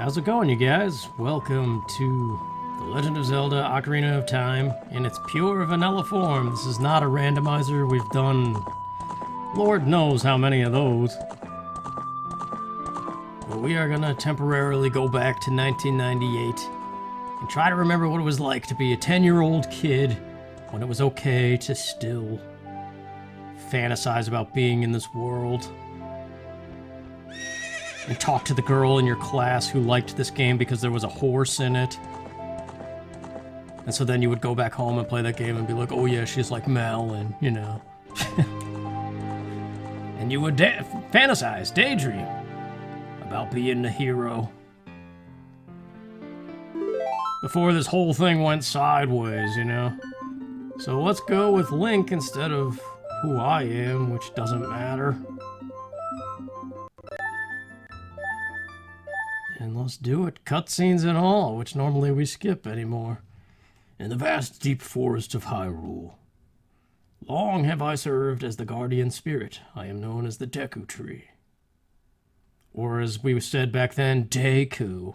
How's it going, you guys? Welcome to The Legend of Zelda Ocarina of Time in its pure vanilla form. This is not a randomizer. We've done Lord knows how many of those. But we are gonna temporarily go back to 1998 and try to remember what it was like to be a 10-year-old kid when it was okay to still fantasize about being in this world. And talk to the girl in your class who liked this game because there was a horse in it. And so then you would go back home and play that game and be like, oh yeah, she's like Mel, and you know. And you would fantasize, daydream about being the hero. Before this whole thing went sideways, you know. So let's go with Link instead of who I am, which doesn't matter. And let's do it, cutscenes and all, which normally we skip anymore. In the vast deep forest of Hyrule. Long have I served as the guardian spirit. I am known as the Deku Tree. Or as we said back then, Deku.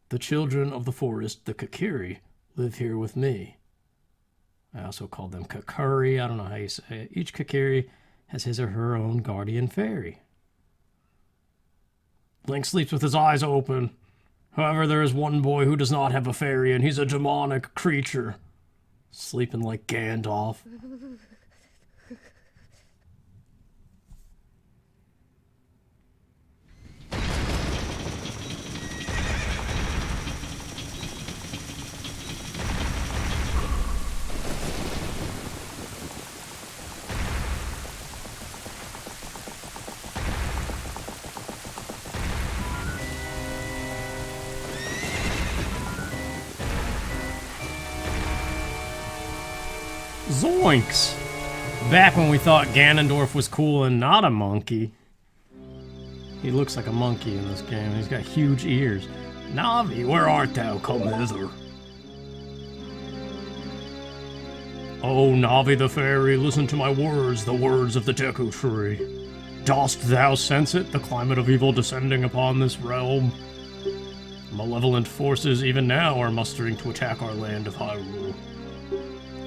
The children of the forest, the Kakiri, live here with me. I also called them Kakuri, I don't know how you say it. Each Kakiri has his or her own guardian fairy. Link sleeps with his eyes open. However, there is one boy who does not have a fairy, and he's a demonic creature. Sleeping like Gandalf. Zoinks! Back when we thought Ganondorf was cool and not a monkey. He looks like a monkey in this game. He's got huge ears. Navi, where art thou? Come hither. Oh, Navi the fairy, listen to my words, the words of the Deku Tree. Dost thou sense it, the climate of evil descending upon this realm? Malevolent forces even now are mustering to attack our land of Hyrule.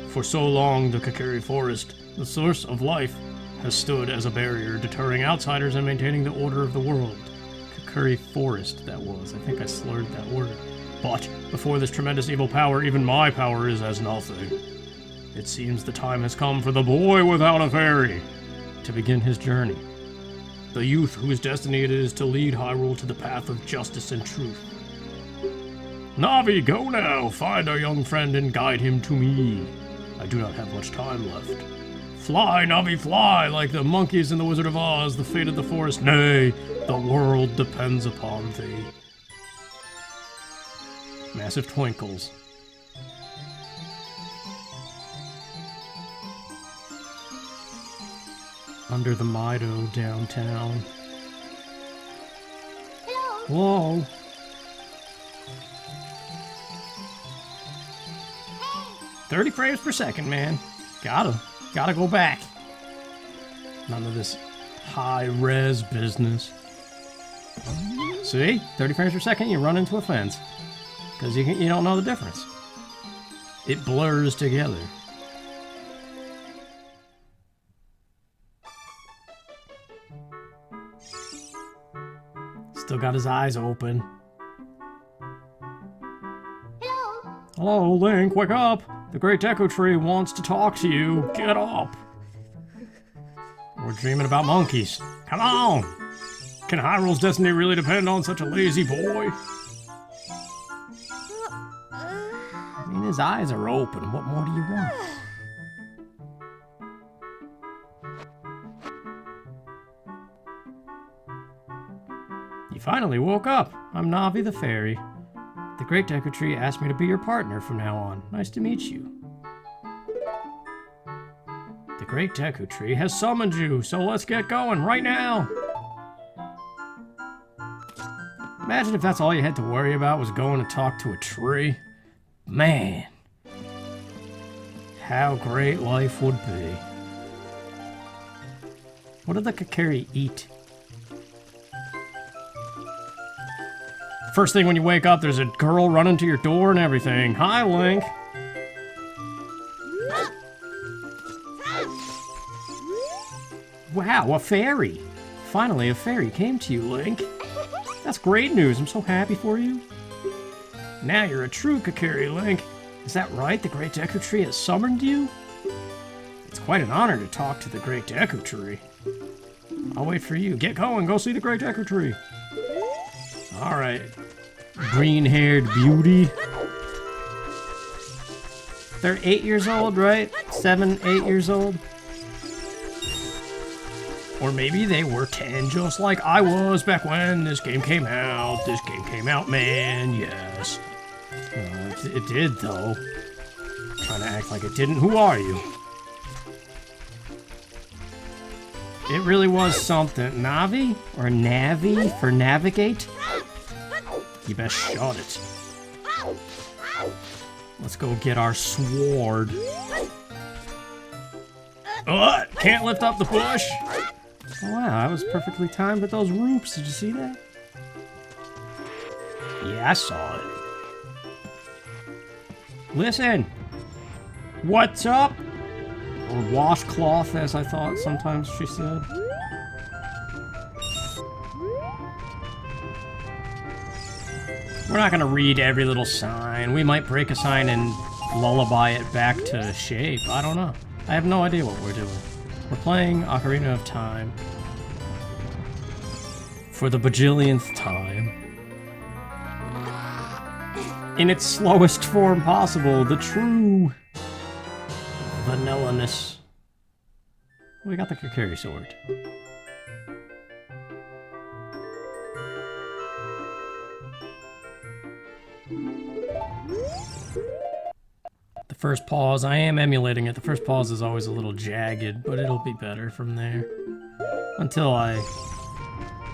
For so long, the Kakiri Forest, the source of life, has stood as a barrier, deterring outsiders and maintaining the order of the world. Kakiri Forest, that was. I think I slurred that word. But before this tremendous evil power, even my power is as nothing. It seems the time has come for the boy without a fairy to begin his journey. The youth whose destiny it is to lead Hyrule to the path of justice and truth. Navi, go now! Find our young friend and guide him to me. I do not have much time left. Fly, Navi, fly, like the monkeys in the Wizard of Oz, the fate of the forest. Nay, the world depends upon thee. Massive twinkles. Under the Mido downtown. Hello. Whoa. 30 frames per second, man. Gotta go back. None of this high-res business. See? 30 frames per second, you run into a fence. Because you don't know the difference. It blurs together. Still got his eyes open. Hello, Link, wake up! The Great Deku Tree wants to talk to you. Get up! We're dreaming about monkeys. Come on! Can Hyrule's destiny really depend on such a lazy boy? I mean, his eyes are open. What more do you want? You finally woke up. I'm Navi the fairy. The Great Deku Tree asked me to be your partner from now on. Nice to meet you. The Great Deku Tree has summoned you, so let's get going right now! Imagine if that's all you had to worry about was going to talk to a tree. Man, how great life would be. What did the Kakiri eat? First thing when you wake up, there's a girl running to your door and everything. Hi, Link. Wow, a fairy. Finally, a fairy came to you, Link. That's great news. I'm so happy for you. Now you're a true Kokiri, Link. Is that right? The Great Deku Tree has summoned you? It's quite an honor to talk to the Great Deku Tree. I'll wait for you. Get going. Go see the Great Deku Tree. Alright. Green-haired beauty. They're 8 years old, right? 7, 8 years old? Or maybe they were 10, just like I was back when this game came out. This game came out, man, yes. It did, though. Trying to act like it didn't. Who are you? It really was something. Navi? Or Navi for navigate? You best shut it. Let's go get our sword. Can't lift up the push. Oh, wow, that was perfectly timed with those roops. Did you see that? Yeah, I saw it. Listen. What's up? Or washcloth, as I thought sometimes she said. We're not gonna read every little sign. We might break a sign and lullaby it back to shape. I don't know. I have no idea what we're doing. We're playing Ocarina of Time. For the bajillionth time. In its slowest form possible, the true vanilla-ness. We got the Kokiri sword. The first pause, I am emulating it. The first pause is always a little jagged, but it'll be better from there. Until I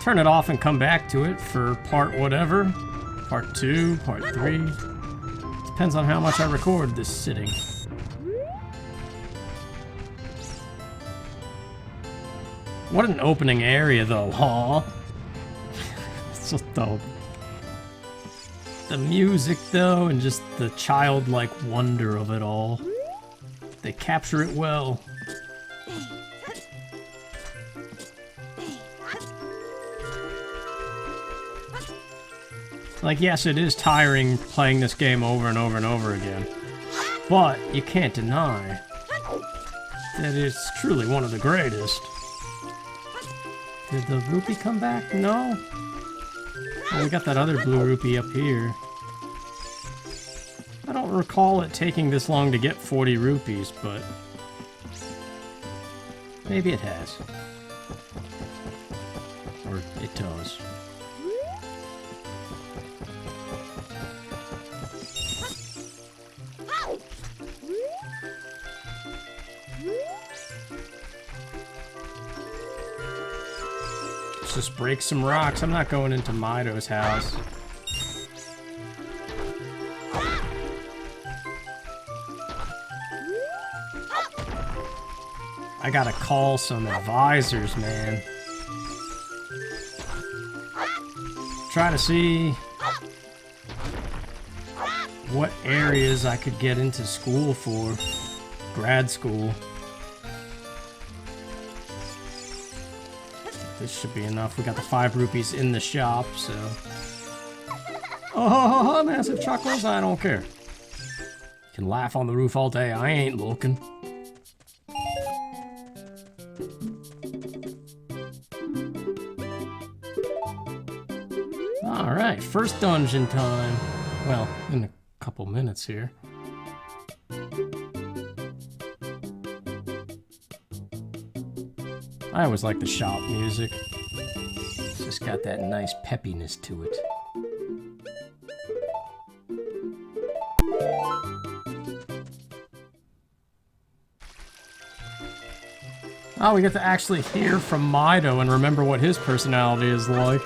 turn it off and come back to it for part whatever. Part 2, part 3. Depends on how much I record this sitting. What an opening area though, huh? It's so dope. The music though, and just the childlike wonder of it all. They capture it well. Like, yes, it is tiring playing this game over and over and over again. But you can't deny that it's truly one of the greatest. Did the rupee come back? No? Oh, we got that other blue rupee up here. I don't recall it taking this long to get 40 rupees, but maybe it has. Or it does. Let's just break some rocks. I'm not going into Mido's house. I gotta call some advisors, man. Try to see what areas I could get into school for. Grad school. This should be enough. We got the 5 rupees in the shop, so... Oh, massive chuckles? I don't care. You can laugh on the roof all day. I ain't looking. Alright, first dungeon time. Well, in a couple minutes here. I always like the shop music. It's just got that nice peppiness to it. Oh, we get to actually hear from Mido and remember what his personality is like.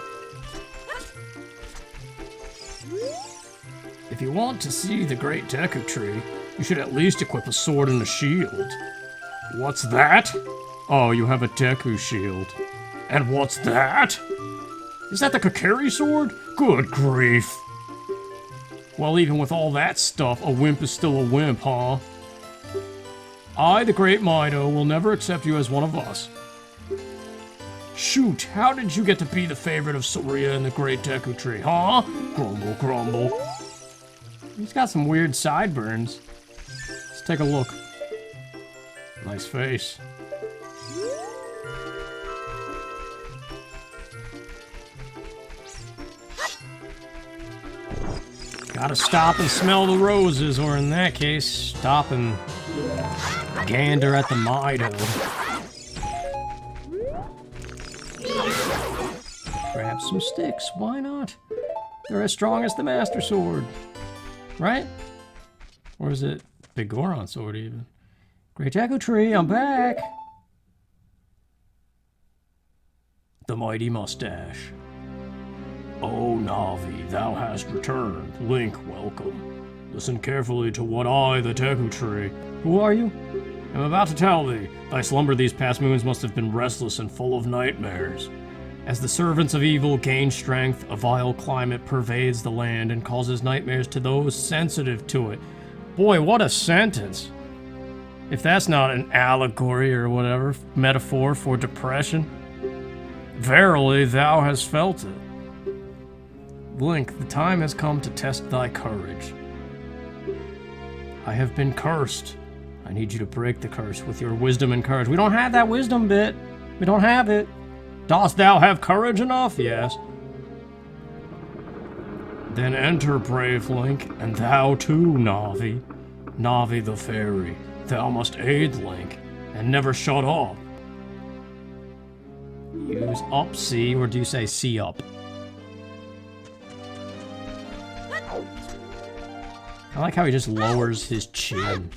If you want to see the Great Deku Tree, you should at least equip a sword and a shield. What's that? Oh, you have a Deku shield. And what's that? Is that the Kakari sword? Good grief. Well, even with all that stuff, a wimp is still a wimp, huh? I, the Great Mido, will never accept you as one of us. Shoot, how did you get to be the favorite of Soria and the Great Deku Tree, huh? Grumble, grumble. He's got some weird sideburns. Let's take a look. Nice face. Gotta stop and smell the roses, or in that case, stop and gander at the Mido. Grab some sticks, why not? They're as strong as the Master Sword. Right? Or is it the Goron Sword, even? Great Deku Tree, I'm back! The Mighty Mustache. Oh, Navi, thou hast returned. Link, welcome. Listen carefully to what I, the Deku Tree... Who are you? I'm about to tell thee. Thy slumber these past moons must have been restless and full of nightmares. As the servants of evil gain strength, a vile climate pervades the land and causes nightmares to those sensitive to it. Boy, what a sentence. If that's not an allegory or whatever, metaphor for depression. Verily, thou hast felt it. Link, the time has come to test thy courage. I have been cursed. I need you to break the curse with your wisdom and courage. We don't have that wisdom bit. We don't have it. Dost thou have courage enough? Yes. Then enter, brave Link, and thou too, Navi. Navi the fairy, thou must aid Link, and never shut up. Use up C, or do you say C up? I like how he just lowers his chin.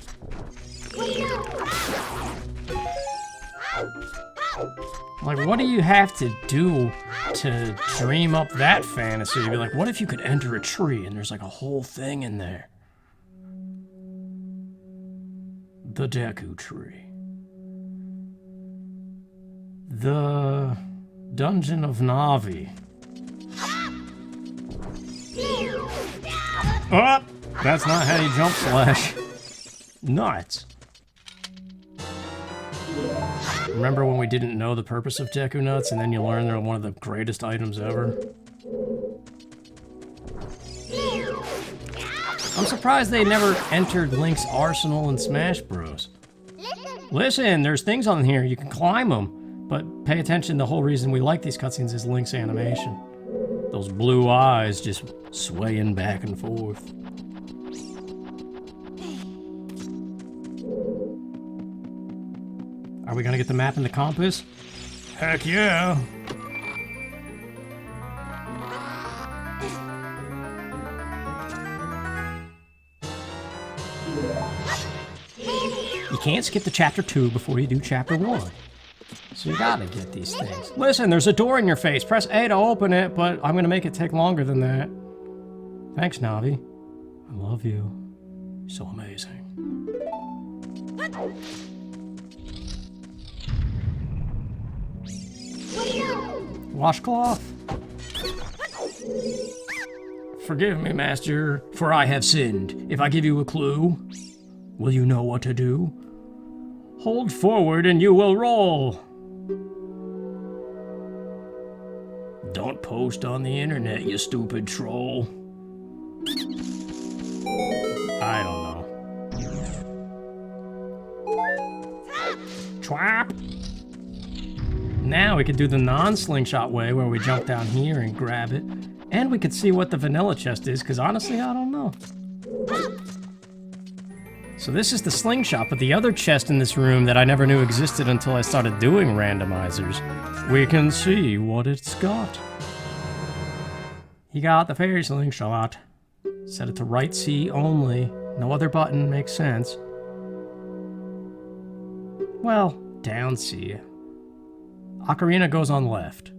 Like, what do you have to do to dream up that fantasy? You'd be like, what if you could enter a tree and there's like a whole thing in there? The Deku Tree. The Dungeon of Navi. Oh! That's not how you jump slash. Nuts. Remember when we didn't know the purpose of Deku Nuts and then you learn they're one of the greatest items ever? I'm surprised they never entered Link's arsenal in Smash Bros. Listen, there's things on here, you can climb them. But pay attention, the whole reason we like these cutscenes is Link's animation. Those blue eyes just swaying back and forth. Are we gonna get the map and the compass? Heck yeah! You can't skip to chapter 2 before you do chapter 1. So you gotta get these things. Listen, there's a door in your face. Press A to open it, but I'm gonna make it take longer than that. Thanks, Navi. I love you. You're so amazing. Washcloth. Forgive me, master, for I have sinned. If I give you a clue, will you know what to do? Hold forward and you will roll. Don't post on the internet, you stupid troll. I don't know. Twap! Now we could do the non-slingshot way where we jump down here and grab it. And we could see what the vanilla chest is, because honestly, I don't know. So this is the slingshot, but the other chest in this room that I never knew existed until I started doing randomizers. We can see what it's got. He got the fairy slingshot. Set it to right C only. No other button makes sense. Well, down C. Ocarina goes on left.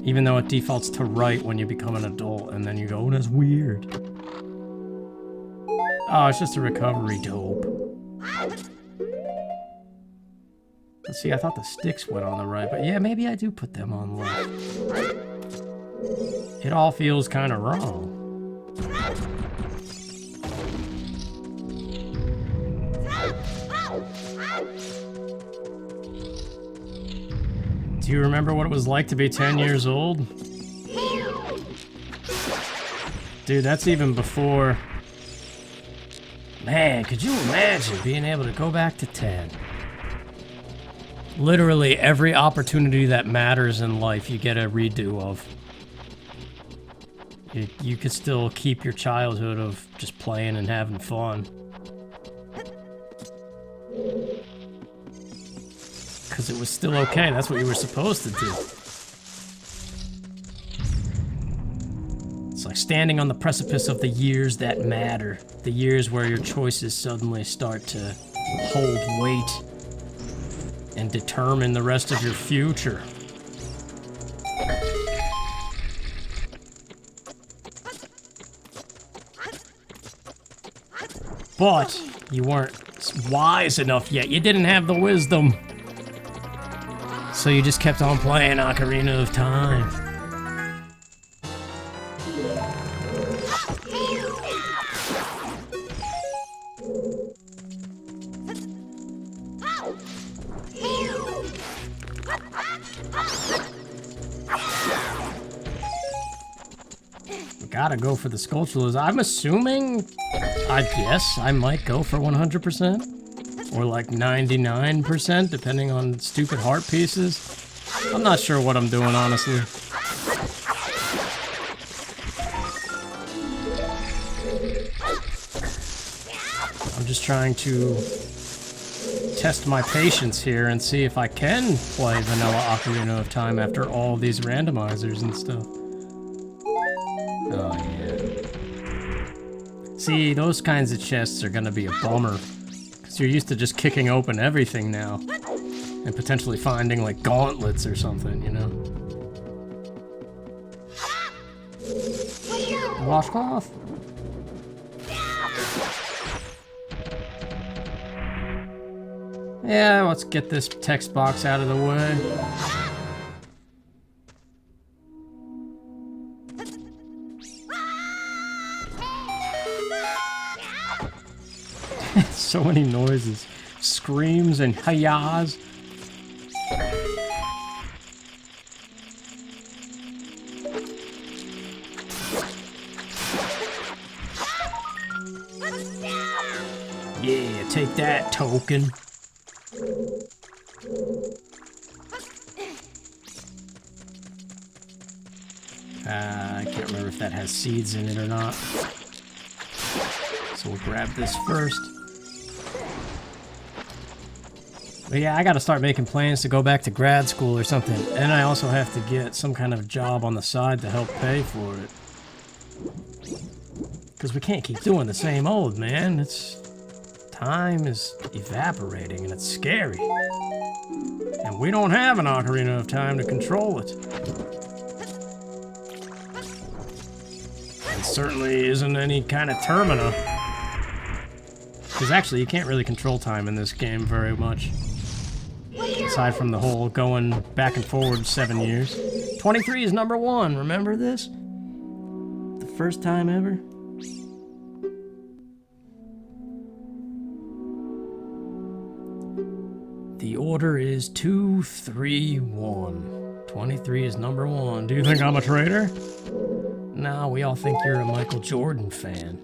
Even though it defaults to right when you become an adult, and then you go, oh, that's weird. Oh, it's just a recovery dope. Let's see, I thought the sticks went on the right, but yeah, maybe I do put them on left. It all feels kind of wrong. Do you remember what it was like to be 10 years old? Dude, that's even before... Man, could you imagine being able to go back to 10? Literally every opportunity that matters in life you get a redo of. You could still keep your childhood of just playing and having fun. Because it was still okay, that's what you were supposed to do. It's like standing on the precipice of the years that matter. The years where your choices suddenly start to hold weight and determine the rest of your future. But you weren't wise enough yet. You didn't have the wisdom. So you just kept on playing Ocarina of Time. Gotta go for the sculptures. I'm assuming, I guess, I might go for 100%. Or like 99%, depending on stupid heart pieces. I'm not sure what I'm doing, honestly. I'm just trying to test my patience here and see if I can play vanilla Ocarina of Time after all these randomizers and stuff. Oh, yeah. See, those kinds of chests are gonna be a bummer. Because you're used to just kicking open everything now. And potentially finding, like, gauntlets or something, you know? Washcloth? Yeah, let's get this text box out of the way. So many noises. Screams and hi-yahs. Yeah, take that, token. I can't remember if that has seeds in it or not. So we'll grab this first. But yeah, I gotta start making plans to go back to grad school or something. And I also have to get some kind of job on the side to help pay for it. Because we can't keep doing the same old, man. Time is evaporating and it's scary. And we don't have an Ocarina of Time to control it. And certainly isn't any kind of Termina. Because actually, you can't really control time in this game very much. Aside from the whole going back and forward 7 years. 23 is #1, remember this? The first time ever? The order is 2, 3, 1. 23 is #1. Do you think I'm a traitor? No, we all think you're a Michael Jordan fan.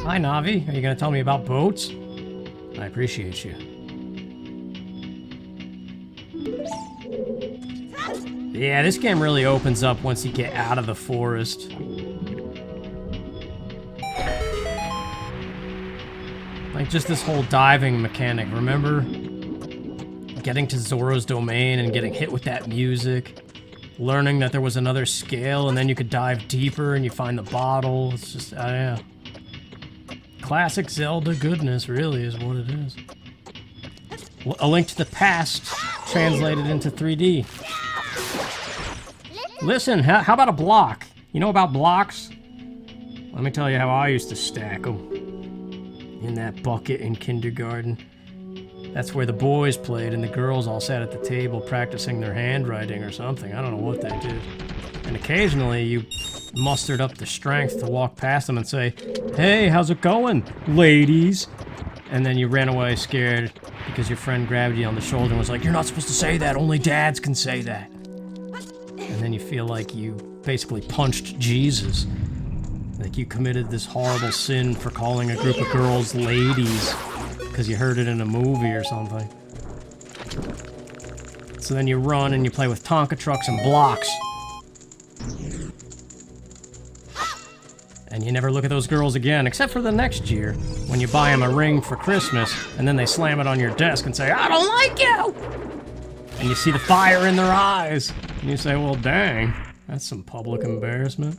Hi, Navi. Are you gonna tell me about boats? I appreciate you. Yeah, this game really opens up once you get out of the forest. Like, just this whole diving mechanic, remember? Getting to Zora's domain and getting hit with that music. Learning that there was another scale and then you could dive deeper and you find the bottle. It's just, yeah. Classic Zelda goodness, really, is what it is. A Link to the Past translated into 3D. Listen, how about a block? You know about blocks? Let me tell you how I used to stack them. In that bucket in kindergarten. That's where the boys played and the girls all sat at the table practicing their handwriting or something. I don't know what they did. And occasionally you mustered up the strength to walk past them and say, "Hey, how's it going, ladies?" And then you ran away scared because your friend grabbed you on the shoulder and was like, "You're not supposed to say that, only dads can say that." And then you feel like you basically punched Jesus. Like you committed this horrible sin for calling a group of girls ladies because you heard it in a movie or something. So then you run and you play with Tonka trucks and blocks. And you never look at those girls again, except for the next year, when you buy them a ring for Christmas, and then they slam it on your desk and say, "I don't like you!" And you see the fire in their eyes, and you say, "Well, dang, that's some public embarrassment."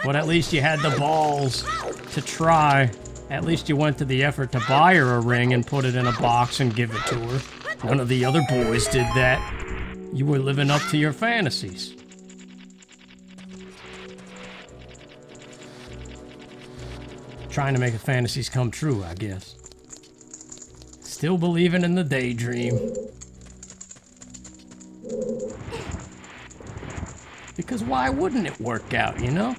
But at least you had the balls to try. At least you went to the effort to buy her a ring and put it in a box and give it to her. None of the other boys did that. You were living up to your fantasies. Trying to make the fantasies come true, I guess. Still believing in the daydream. Because why wouldn't it work out, you know?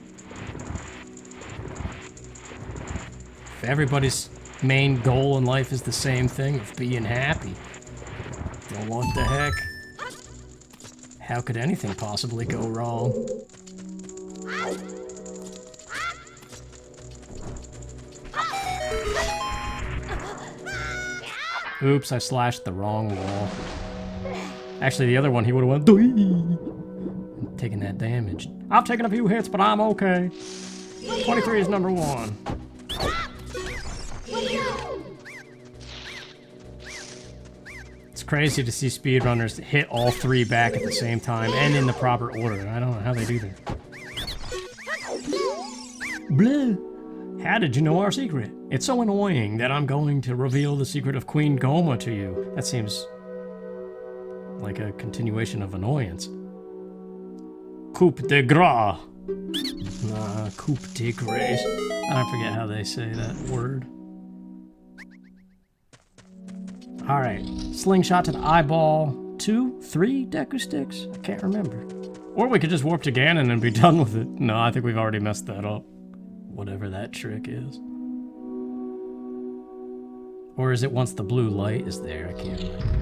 If everybody's main goal in life is the same thing, of being happy, then what the heck? How could anything possibly go wrong? Oops, I slashed the wrong wall. Actually, the other one, he would have went "Doi!" taking that damage. I've taken a few hits, but I'm okay. 23 is number 1. It's crazy to see speedrunners hit all 3 back at the same time and in the proper order. I don't know how they do that. Blah. How did you know our secret? It's so annoying that I'm going to reveal the secret of Queen Goma to you. That seems like a continuation of annoyance. Coup de grace. Coup de grace. I forget how they say that word. Alright, slingshot to the eyeball. 2, 3 Deku sticks? I can't remember. Or we could just warp to Ganon and be done with it. No, I think we've already messed that up. Whatever that trick is. Or is it once the blue light is there? I can't remember.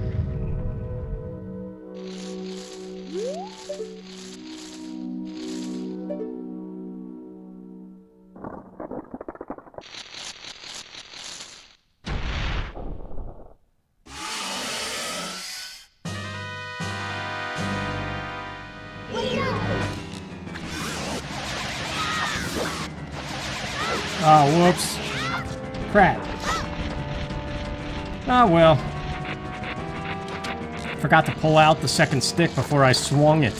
Oh, whoops. Crap. Oh, well. Forgot to pull out the second stick before I swung it.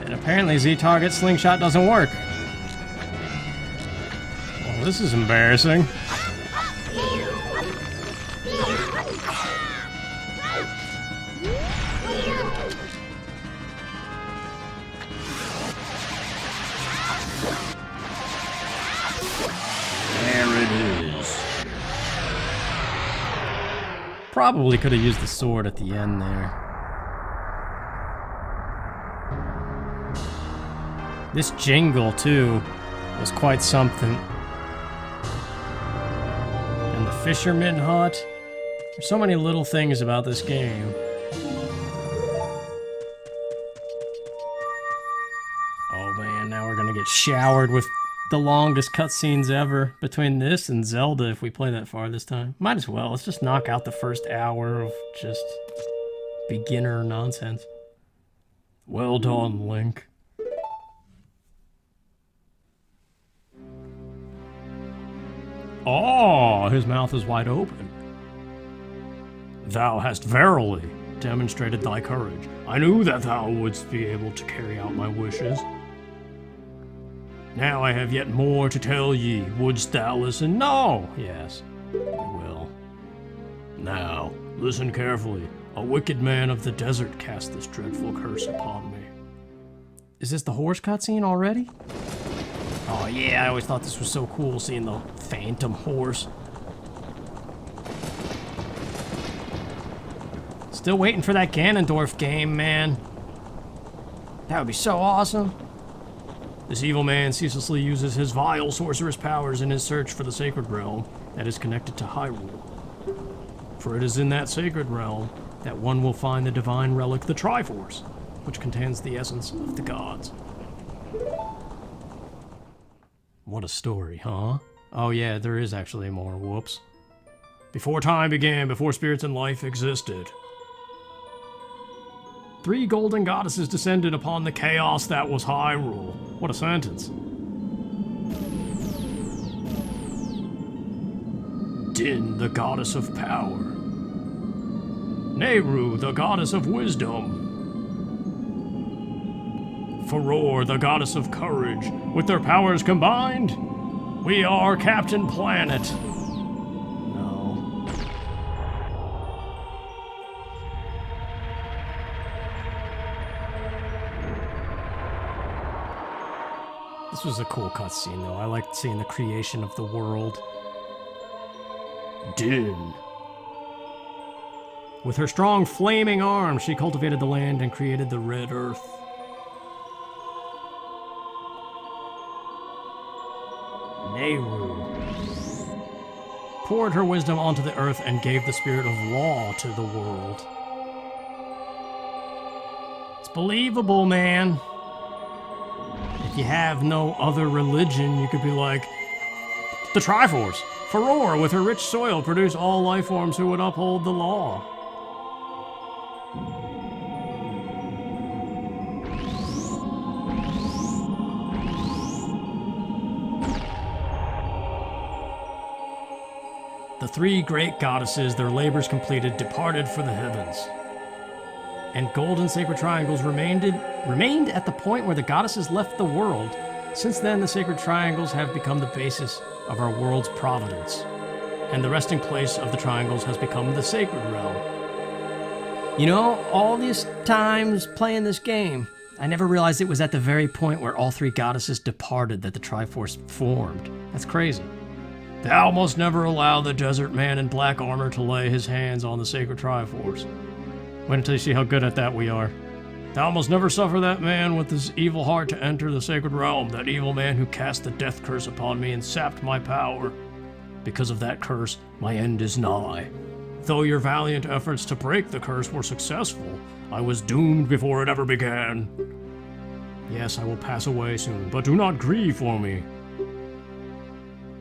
And apparently Z-Target Slingshot doesn't work. Well, this is embarrassing. Probably could have used the sword at the end there. This jingle, too, was quite something. And the fisherman hut. There's so many little things about this game. Oh man, now we're gonna get showered with the longest cutscenes ever between this and Zelda if we play that far this time. Might as well. Let's just knock out the first hour of just beginner nonsense. Well done, Link. Oh, his mouth is wide open. Thou hast verily demonstrated thy courage. I knew that thou wouldst be able to carry out my wishes. Now I have yet more to tell ye. Wouldst thou listen? No! Yes, I will. Now, listen carefully. A wicked man of the desert cast this dreadful curse upon me. Is this the horse cutscene already? Oh yeah, I always thought this was so cool, seeing the phantom horse. Still waiting for that Ganondorf game, man. That would be so awesome. This evil man ceaselessly uses his vile sorcerous powers in his search for the sacred realm that is connected to Hyrule. For it is in that sacred realm that one will find the divine relic, the Triforce, which contains the essence of the gods. What a story, huh? Oh yeah, there is actually more. Whoops. Before time began, before spirits and life existed, 3 golden goddesses descended upon the chaos that was Hyrule. What a sentence. Din, the goddess of power. Nehru, the goddess of wisdom. Furore, the goddess of courage. With their powers combined, we are Captain Planet. No. This was a cool cutscene, though. I liked seeing the creation of the world. Din. With her strong flaming arms, she cultivated the land and created the Red Earth. Nehru poured her wisdom onto the earth and gave the spirit of law to the world. It's believable, man. If you have no other religion, you could be like, the Triforce. Furore, with her rich soil, produced all life forms who would uphold the law. The 3 great goddesses, their labors completed, departed for the heavens. And golden sacred triangles remained at the point where the goddesses left the world. Since then, the sacred triangles have become the basis of our world's providence. And the resting place of the triangles has become the sacred realm. You know, all these times playing this game, I never realized it was at the very point where all 3 goddesses departed that the Triforce formed. That's crazy. Thou must never allow the desert man in black armor to lay his hands on the sacred Triforce. Wait until you see how good at that we are. Thou must never suffer that man with his evil heart to enter the sacred realm, that evil man who cast the death curse upon me and sapped my power. Because of that curse, my end is nigh. Though your valiant efforts to break the curse were successful, I was doomed before it ever began. Yes, I will pass away soon, but do not grieve for me.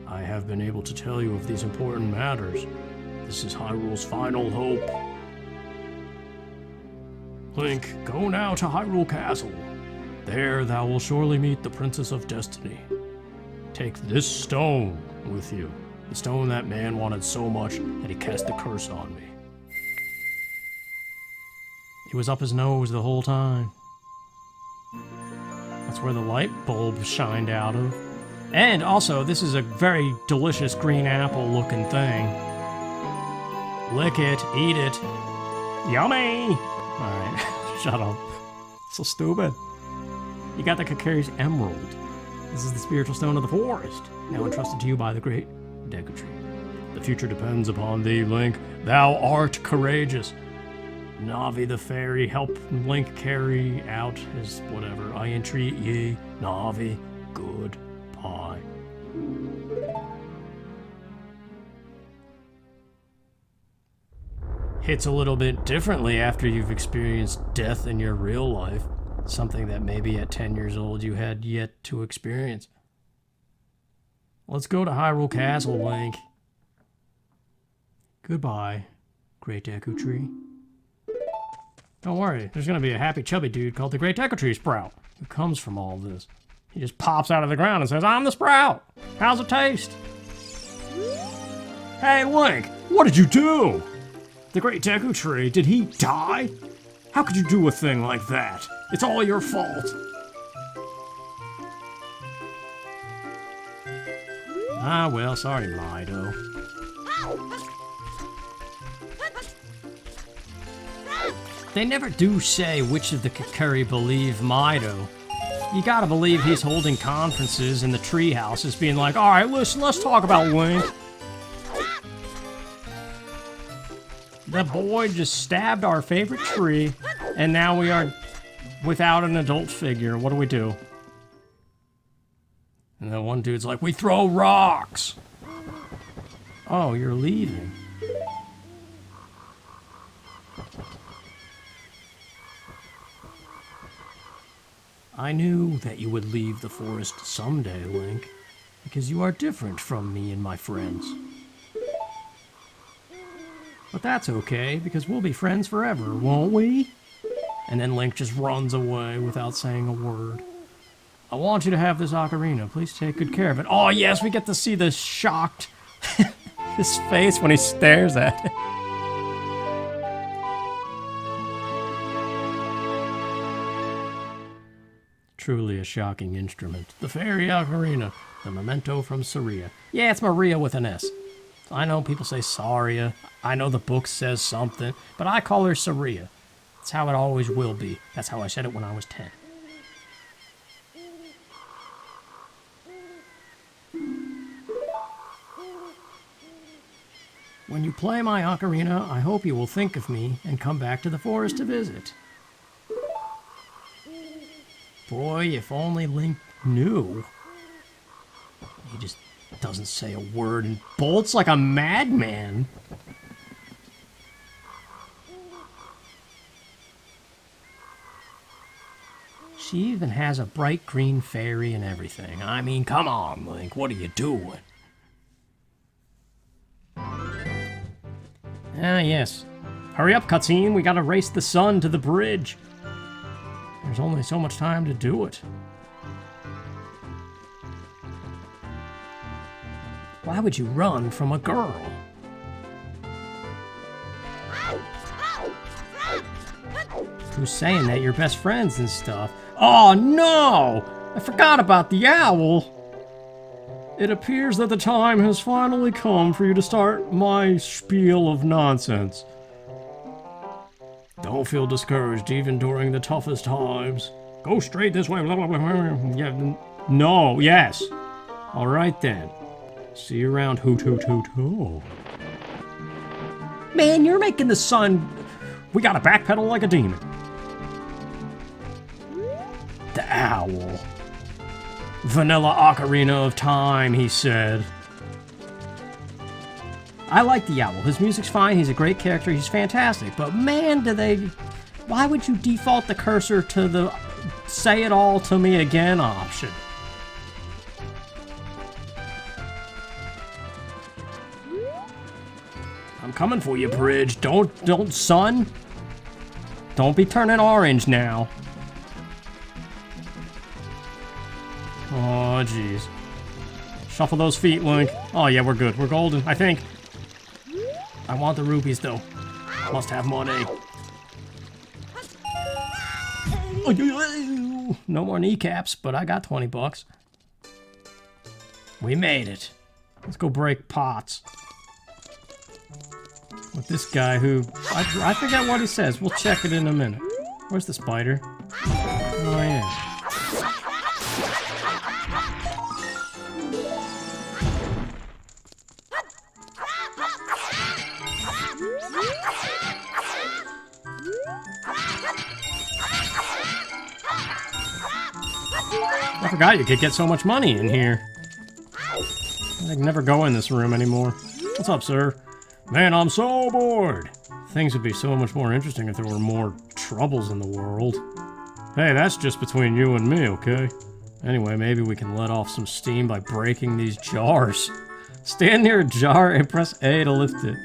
I have been able to tell you of these important matters. This is Hyrule's final hope. Link, go now to Hyrule Castle. There thou will surely meet the Princess of Destiny. Take this stone with you. The stone that man wanted so much that he cast the curse on me. It was up his nose the whole time. That's where the light bulb shined out of. And also, this is a very delicious green apple looking thing. Lick it, eat it. Yummy! Alright, shut up. So stupid. You got the Kakari's Emerald. This is the spiritual stone of the forest, now entrusted to you by the great Deku Tree. The future depends upon thee, Link. Thou art courageous. Navi the fairy, help Link carry out his whatever. I entreat ye, Navi, goodbye. Hits a little bit differently after you've experienced death in your real life. Something that maybe at 10 years old you had yet to experience. Let's go to Hyrule Castle, Link. Goodbye, Great Deku Tree. Don't worry, there's gonna be a happy chubby dude called the Great Deku Tree Sprout who comes from all this. He just pops out of the ground and says, I'm the Sprout! How's it taste? Hey, Link, what did you do? The Great Deku Tree, did he die? How could you do a thing like that? It's all your fault. Ah, well, sorry, Lido. They never do say which of the Kakuri believe Mido. You gotta believe he's holding conferences in the tree houses, being like, alright, listen, let's talk about Link. The boy just stabbed our favorite tree, and now we are without an adult figure. What do we do? And then one dude's like, we throw rocks! Oh, you're leaving. I knew that you would leave the forest someday, Link, because you are different from me and my friends. But that's okay, because we'll be friends forever, won't we? And then Link just runs away without saying a word. I want you to have this ocarina. Please take good care of it. Oh yes, we get to see the shocked his face when he stares at it. Truly a shocking instrument. The fairy ocarina. The memento from Saria. Yeah, it's Maria with an S. I know people say Saria. I know the book says something. But I call her Saria. That's how it always will be. That's how I said it when I was 10. When you play my ocarina, I hope you will think of me and come back to the forest to visit. Boy, if only Link knew. He just doesn't say a word and bolts like a madman. She even has a bright green fairy and everything. I mean, come on, Link, what are you doing? Ah, yes. Hurry up, cutscene, we gotta race the sun to the bridge. There's only so much time to do it. Why would you run from a girl? Who's saying that you're best friends and stuff? Oh no! I forgot about the owl! It appears that the time has finally come for you to start my spiel of nonsense. Don't feel discouraged even during the toughest times. Go straight this way. Yeah, no, yes. Alright then. See you around, hoot hoot hoot hoot. Man, you're making the sun... We gotta backpedal like a demon. The owl. Vanilla Ocarina of Time, he said. I like the owl. His music's fine, he's a great character, he's fantastic. But man, do they... Why would you default the cursor to the say it all to me again option? I'm coming for you, Bridge. Don't, son. Don't be turning orange now. Oh, jeez. Shuffle those feet, Link. Oh, yeah, we're good. We're golden, I think. I want the rupees, though. Must have money. No more kneecaps, but I got 20 bucks. We made it. Let's go break pots. With this guy who... I forget what he says. We'll check it in a minute. Where's the spider? Oh, yeah. I forgot you could get so much money in here. I can never go in this room anymore. What's up, sir? Man, I'm so bored. Things would be so much more interesting if there were more troubles in the world. Hey, that's just between you and me, okay? Anyway, maybe we can let off some steam by breaking these jars. Stand near a jar and press A to lift it.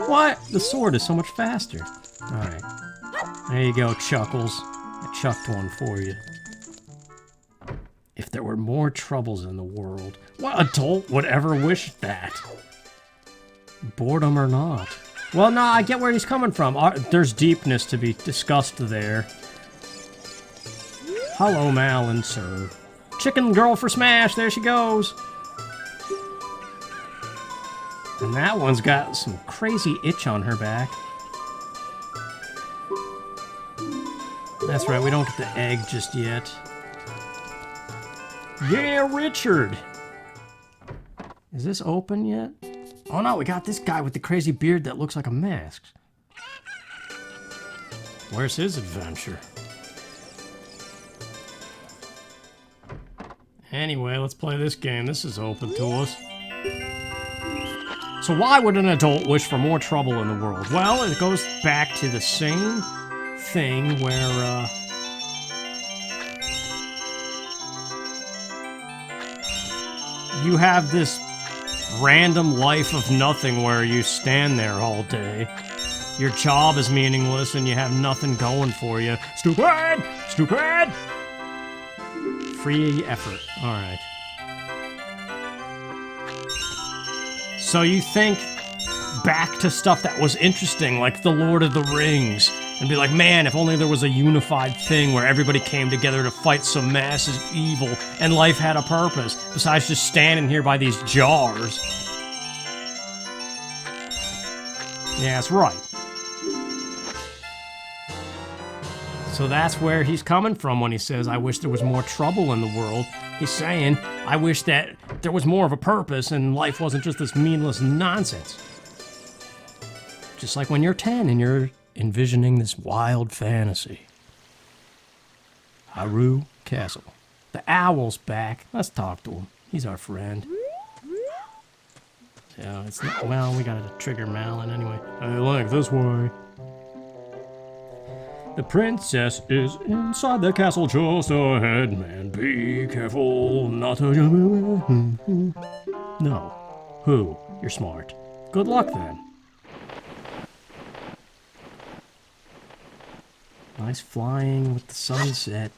What? The sword is so much faster. Alright. There you go, Chuckles. I chucked one for you. If there were more troubles in the world, what adult would ever wish that? Boredom or not. Well, no, I get where he's coming from. There's deepness to be discussed there. Hello, Malin, sir. Chicken girl for smash, there she goes. And that one's got some crazy itch on her back. That's right, we don't get the egg just yet. Yeah, Richard! Is this open yet? Oh no, we got this guy with the crazy beard that looks like a mask. Where's his adventure? Anyway, let's play this game. This is open to us. So why would an adult wish for more trouble in the world? Well, it goes back to the same thing where, you have this random life of nothing where you stand there all day. Your job is meaningless and you have nothing going for you. Stupid! Stupid! Free effort. Alright. So you think back to stuff that was interesting, like The Lord of the Rings, and be like, man, if only there was a unified thing where everybody came together to fight some massive evil and life had a purpose, besides just standing here by these jars. Yeah, that's right. So that's where he's coming from when he says, I wish there was more trouble in the world. He's saying, I wish that there was more of a purpose and life wasn't just this meaningless nonsense. Just like when you're 10 and you're envisioning this wild fantasy. Haru Castle. The owl's back. Let's talk to him. He's our friend. Yeah, it's not, well, we gotta trigger Malin anyway. I like this way. The princess is inside the castle just ahead, man. Be careful not to... No. Who? You're smart. Good luck then. Nice flying with the sunset.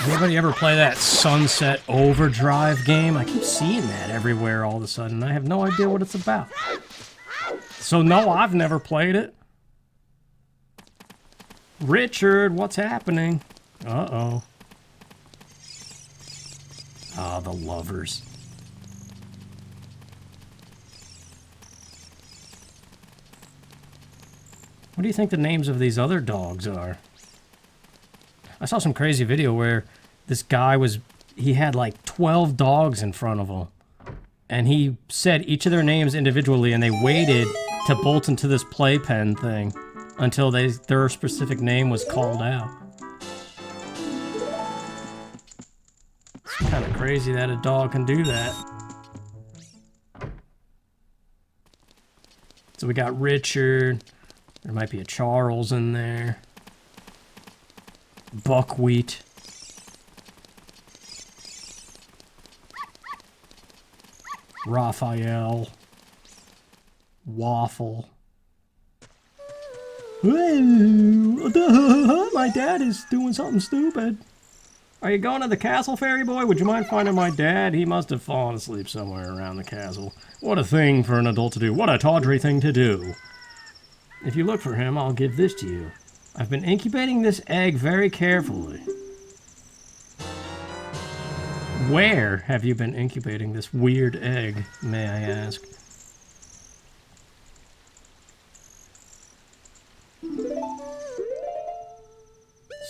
Anybody ever play that Sunset Overdrive game? I keep seeing that everywhere all of a sudden. I have no idea what it's about. So no, I've never played it. Richard, what's happening? Uh-oh. Ah, the lovers. What do you think the names of these other dogs are? I saw some crazy video where this guy he had like 12 dogs in front of him. And he said each of their names individually, and they waited to bolt into this playpen thing until their specific name was called out. It's kind of crazy that a dog can do that. So we got Richard. There might be a Charles in there. Buckwheat. Raphael. Waffle. My dad is doing something stupid. Are you going to the castle, fairy boy? Would you mind finding my dad? He must have fallen asleep somewhere around the castle. What a thing for an adult to do. What a tawdry thing to do. If you look for him, I'll give this to you. I've been incubating this egg very carefully. Where have you been incubating this weird egg, may I ask?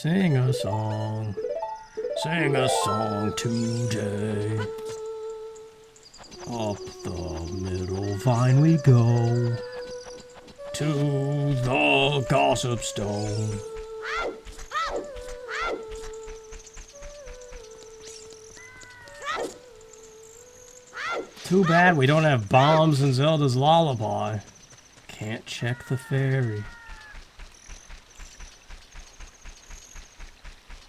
Sing a song. Sing a song today. Up the middle vine we go. To the gossip stone. Too bad we don't have bombs in Zelda's Lullaby. Can't check the fairy.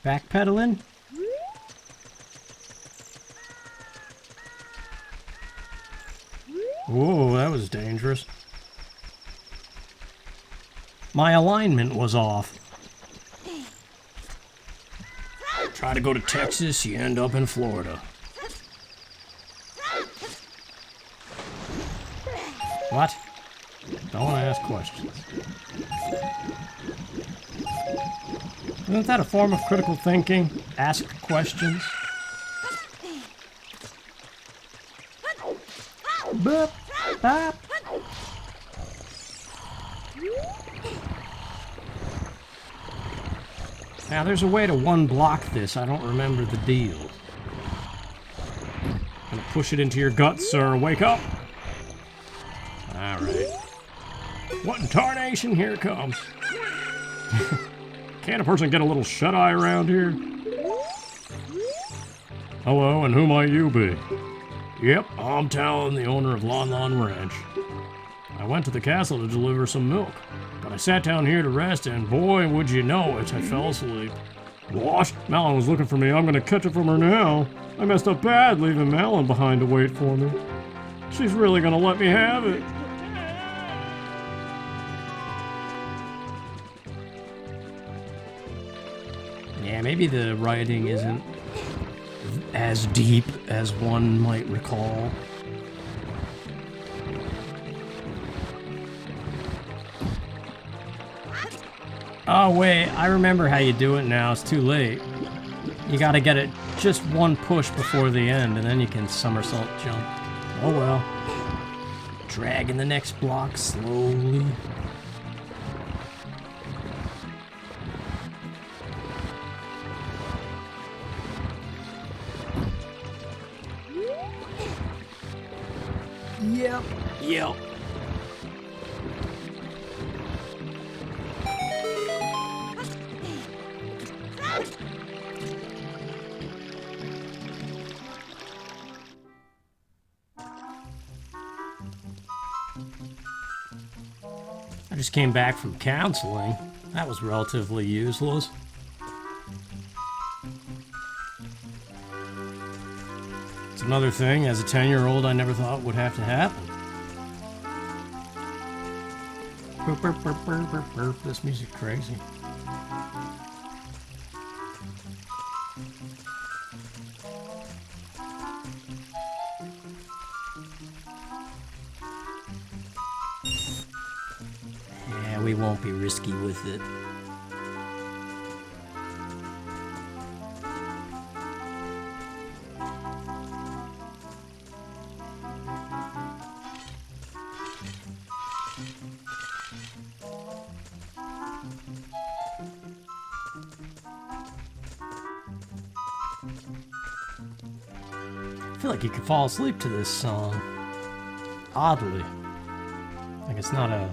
Backpedaling? Whoa, that was dangerous. My alignment was off. Try to go to Texas, you end up in Florida. What? Don't ask questions. Isn't that a form of critical thinking? Ask questions. Boop, bop. Now, there's a way to one-block this. I don't remember the deal. Gonna push it into your guts, sir. Wake up! Alright. What in tarnation? Here it comes. Can't a person get a little shut-eye around here? Hello, and who might you be? Yep, I'm Talon, the owner of Lon Lon Ranch. I went to the castle to deliver some milk, but I sat down here to rest, and boy, would you know it, I fell asleep. What? Malin was looking for me. I'm gonna catch it from her now. I messed up bad leaving Malin behind to wait for me. She's really gonna let me have it. Yeah, maybe the writing isn't as deep as one might recall. Oh wait, I remember how you do it now. It's too late. You gotta get it just one push before the end, and then you can somersault jump. Oh well. Dragging the next block slowly. Yep. I just came back from counseling. That was relatively useless. It's another thing, as a 10-year-old, I never thought would have to happen. Burp, burp, burp, burp, burp, burp. This music crazy. Yeah, we won't be risky with it. I feel like you could fall asleep to this song. Oddly. Like it's not a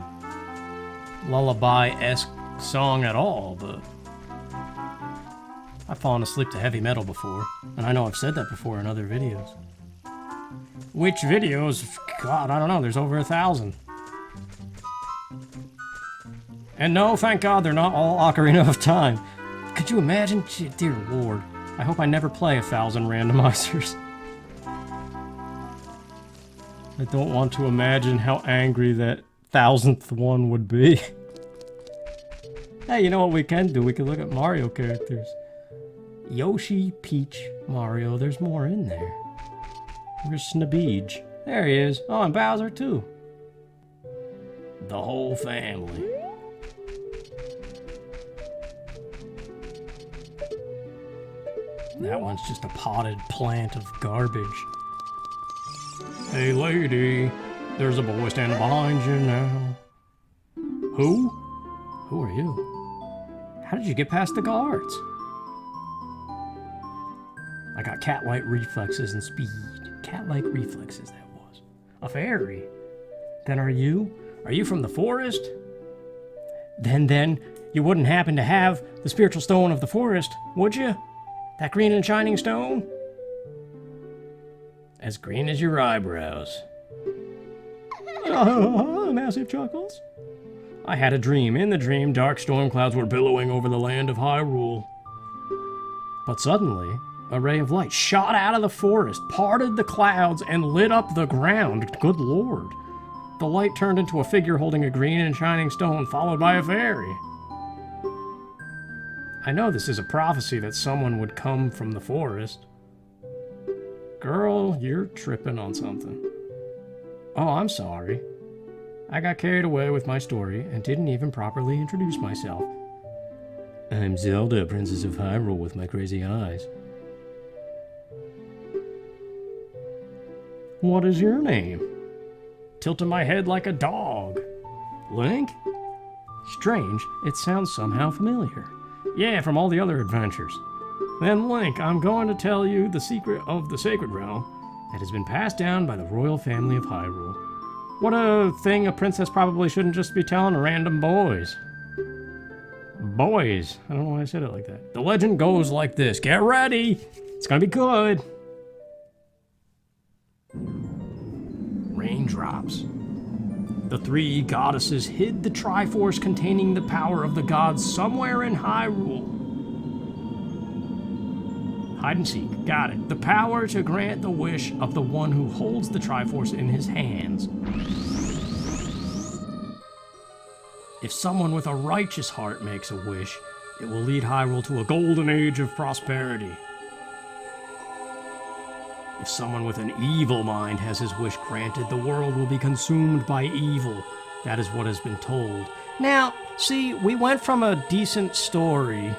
lullaby-esque song at all, but I've fallen asleep to heavy metal before, and I know I've said that before in other videos. Which videos? God, I don't know, there's over 1,000. And no, thank God, they're not all Ocarina of Time. Could you imagine? Dear Lord, I hope I never play 1,000 randomizers. I don't want to imagine how angry that 1,000th one would be. Hey, you know what we can do? We can look at Mario characters. Yoshi, Peach, Mario, there's more in there. Where's Snebeej? There he is. Oh, and Bowser too. The whole family. That one's just a potted plant of garbage. Hey lady, there's a boy standing behind you now. Who? Who are you? How did you get past the guards? I got cat-like reflexes and speed. Cat-like reflexes, that was. A fairy. Then are you? Are you from the forest? Then, you wouldn't happen to have the spiritual stone of the forest, would you? That green and shining stone? As green as your eyebrows. Massive chuckles. I had a dream. In the dream, dark storm clouds were billowing over the land of Hyrule. But suddenly, a ray of light shot out of the forest, parted the clouds, and lit up the ground. Good Lord. The light turned into a figure holding a green and shining stone, followed by a fairy. I know this is a prophecy that someone would come from the forest. Girl, you're tripping on something. Oh, I'm sorry. I got carried away with my story and didn't even properly introduce myself. I'm Zelda, Princess of Hyrule with my crazy eyes. What is your name? Tilting my head like a dog. Link? Strange, it sounds somehow familiar. Yeah, from all the other adventures. Then, Link, I'm going to tell you the secret of the Sacred Realm that has been passed down by the royal family of Hyrule. What a thing a princess probably shouldn't just be telling random boys. Boys. I don't know why I said it like that. The legend goes like this. Get ready! It's gonna be good. Raindrops. The three goddesses hid the Triforce containing the power of the gods somewhere in Hyrule. Hide and seek. Got it. The power to grant the wish of the one who holds the Triforce in his hands. If someone with a righteous heart makes a wish, it will lead Hyrule to a golden age of prosperity. If someone with an evil mind has his wish granted, the world will be consumed by evil. That is what has been told. Now, see, we went from a decent story.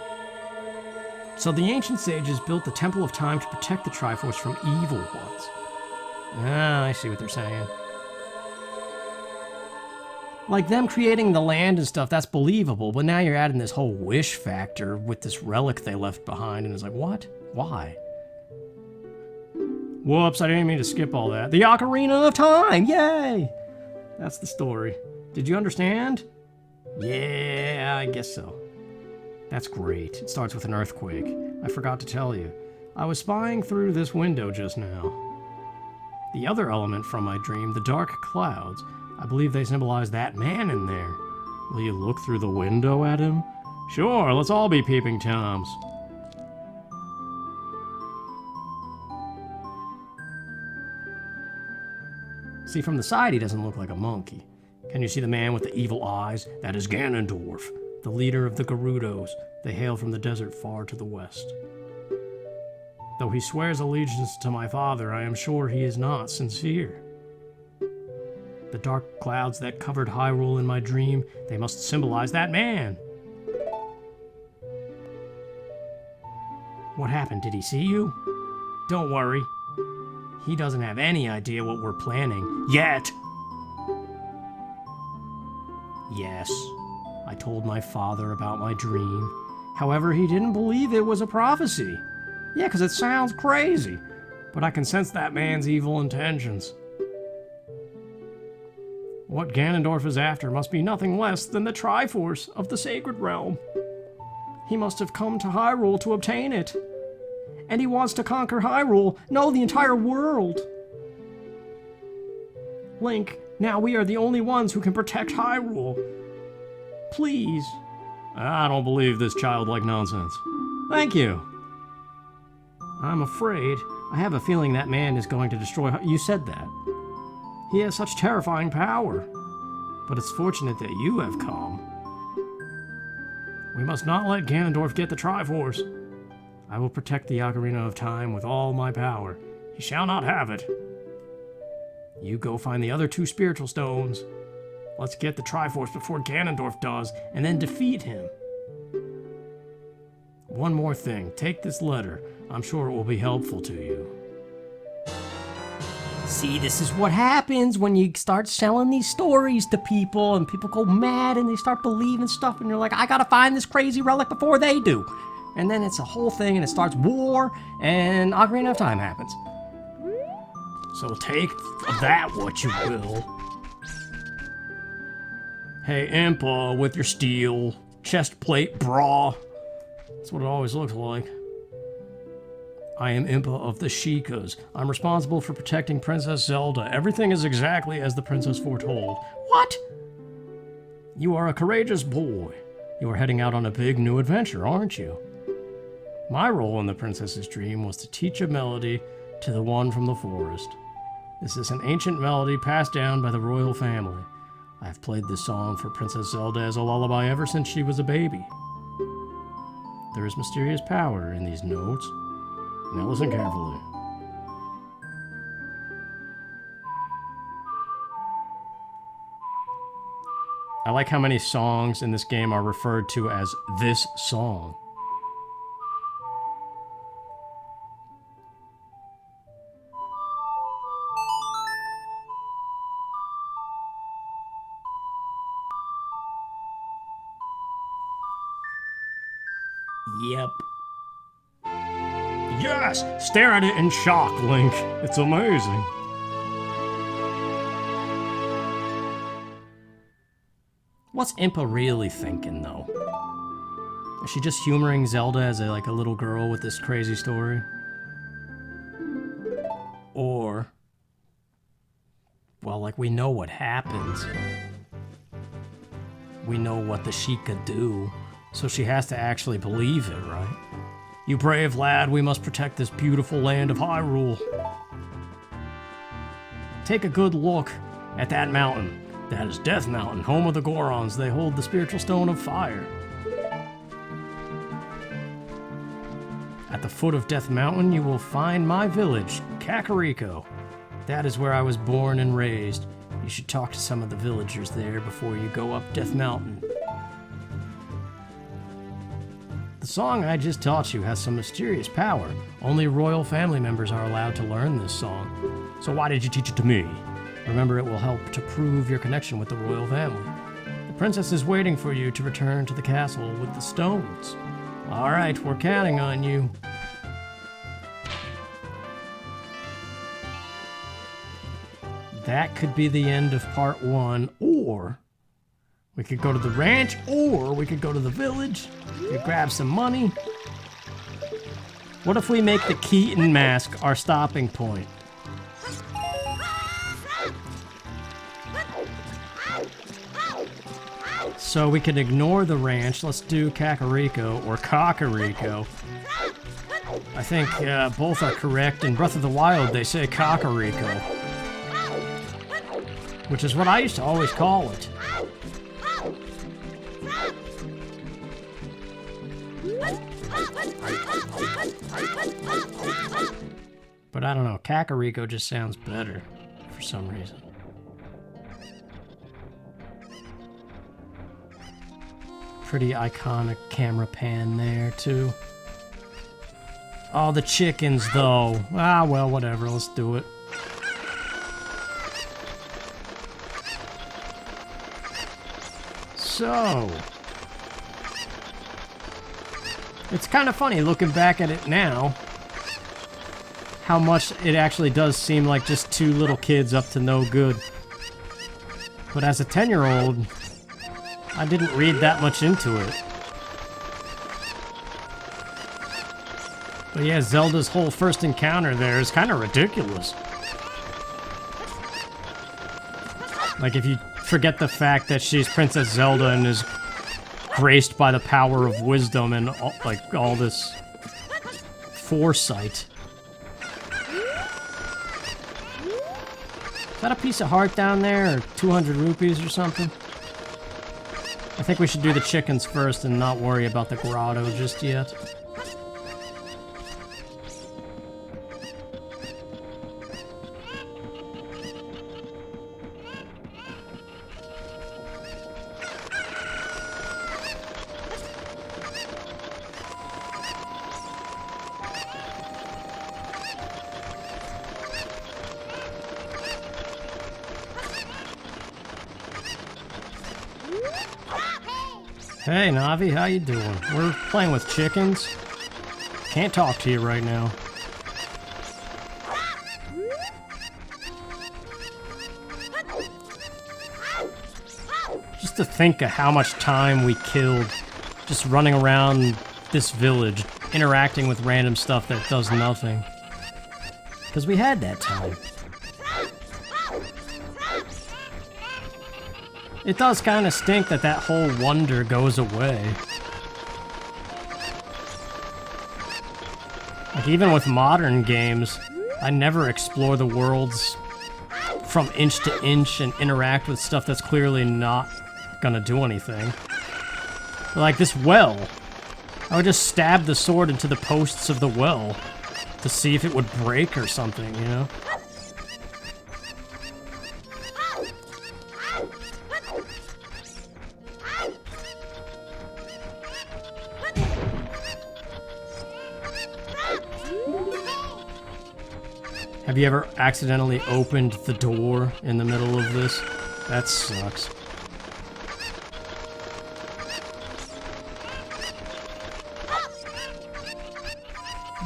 So the ancient sages built the Temple of Time to protect the Triforce from evil ones. Ah, I see what they're saying. Like them creating the land and stuff, that's believable, but now you're adding this whole wish factor with this relic they left behind, and it's like, what? Why? Whoops, I didn't mean to skip all that. The Ocarina of Time! Yay! That's the story. Did you understand? Yeah, I guess so. That's great. It starts with an earthquake. I forgot to tell you. I was spying through this window just now. The other element from my dream, the dark clouds, I believe they symbolize that man in there. Will you look through the window at him? Sure, let's all be peeping Toms. See, from the side, he doesn't look like a monkey. Can you see the man with the evil eyes? That is Ganondorf, the leader of the Gerudos. They hail from the desert far to the west. Though he swears allegiance to my father, I am sure he is not sincere. The dark clouds that covered Hyrule in my dream, they must symbolize that man. What happened? Did he see you? Don't worry. He doesn't have any idea what we're planning. Yet! Yes, I told my father about my dream. However, he didn't believe it was a prophecy. Yeah, because it sounds crazy. But I can sense that man's evil intentions. What Ganondorf is after must be nothing less than the Triforce of the Sacred Realm. He must have come to Hyrule to obtain it. And he wants to conquer Hyrule, no, the entire world. Link, now we are the only ones who can protect Hyrule. Please. I don't believe this childlike nonsense. Thank you. I'm afraid. I have a feeling that man is going to destroy... You said that. He has such terrifying power. But it's fortunate that you have come. We must not let Ganondorf get the Triforce. I will protect the Ocarina of Time with all my power. He shall not have it. You go find the other two spiritual stones. Let's get the Triforce before Ganondorf does, and then defeat him. One more thing. Take this letter. I'm sure it will be helpful to you. See, this is what happens when you start selling these stories to people, and people go mad and they start believing stuff, and you're like, I gotta find this crazy relic before they do. And then it's a whole thing, and it starts war, and Ocarina of Time happens. So take that what you will. Hey, Impa, with your steel chest plate bra. That's what it always looks like. I am Impa of the Sheikahs. I'm responsible for protecting Princess Zelda. Everything is exactly as the princess foretold. What? You are a courageous boy. You are heading out on a big new adventure, aren't you? My role in the princess's dream was to teach a melody to the one from the forest. This is an ancient melody passed down by the royal family. I have played this song for Princess Zelda as a lullaby ever since she was a baby. There is mysterious power in these notes. Now listen carefully. I like how many songs in this game are referred to as this song. Yep. Yes! Stare at it in shock, Link. It's amazing. What's Impa really thinking, though? Is she just humoring Zelda as a little girl with this crazy story? Or... well, we know what happens. We know what the Sheikah do, so she has to actually believe it, right? You brave lad, we must protect this beautiful land of Hyrule. Take a good look at that mountain. That is Death Mountain, home of the Gorons. They hold the spiritual stone of fire. At the foot of Death Mountain, you will find my village, Kakariko. That is where I was born and raised. You should talk to some of the villagers there before you go up Death Mountain. The song I just taught you has some mysterious power. Only royal family members are allowed to learn this song. So why did you teach it to me? Remember, it will help to prove your connection with the royal family. The princess is waiting for you to return to the castle with the stones. All right, we're counting on you. That could be the end of part 1, or we could go to the ranch, or we could go to the village, we could grab some money. What if we make the Keaton mask our stopping point? So we can ignore the ranch. Let's do Kakariko or Kakariko. I think both are correct. In Breath of the Wild, they say Kakariko, which is what I used to always call it. But I don't know, Kakariko just sounds better for some reason. Pretty iconic camera pan there, too. Oh, the chickens, though. Ah, well, whatever, let's do it. So... it's kind of funny looking back at it now, how much it actually does seem like just two little kids up to no good. But as a 10-year-old, I didn't read that much into it. But yeah, Zelda's whole first encounter there is kind of ridiculous. Like, if you forget the fact that she's Princess Zelda and is graced by the power of wisdom and all this foresight. Is that a piece of heart down there, or 200 rupees or something? I think we should do the chickens first and not worry about the grotto just yet. Hey, Navi, how you doing? We're playing with chickens. Can't talk to you right now. Just to think of how much time we killed just running around this village, interacting with random stuff that does nothing. Because we had that time. It does kind of stink that that whole wonder goes away. Like, even with modern games, I never explore the worlds from inch to inch and interact with stuff that's clearly not gonna do anything. Like this well. I would just stab the sword into the posts of the well to see if it would break or something, you know? Have you ever accidentally opened the door in the middle of this? That sucks.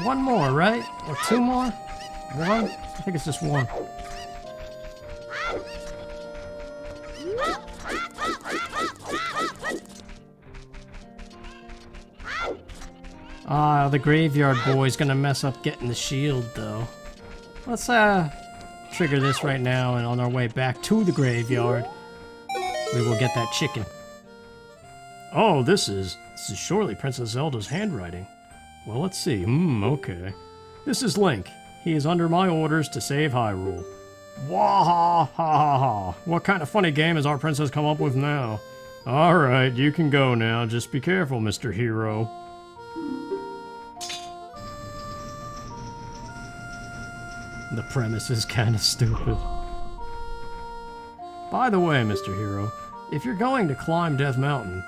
One more, right? Or two more? One? I think it's just one. Ah, the graveyard boy's gonna mess up getting the shield, though. Let's, trigger this right now, and on our way back to the graveyard, we will get that chicken. Oh, this is surely Princess Zelda's handwriting. Well, let's see. Okay. This is Link. He is under my orders to save Hyrule. Wah ha ha ha. What kind of funny game has our princess come up with now? Alright, you can go now. Just be careful, Mr. Hero. The premise is kind of stupid. By the way, Mr. Hero, if you're going to climb Death Mountain,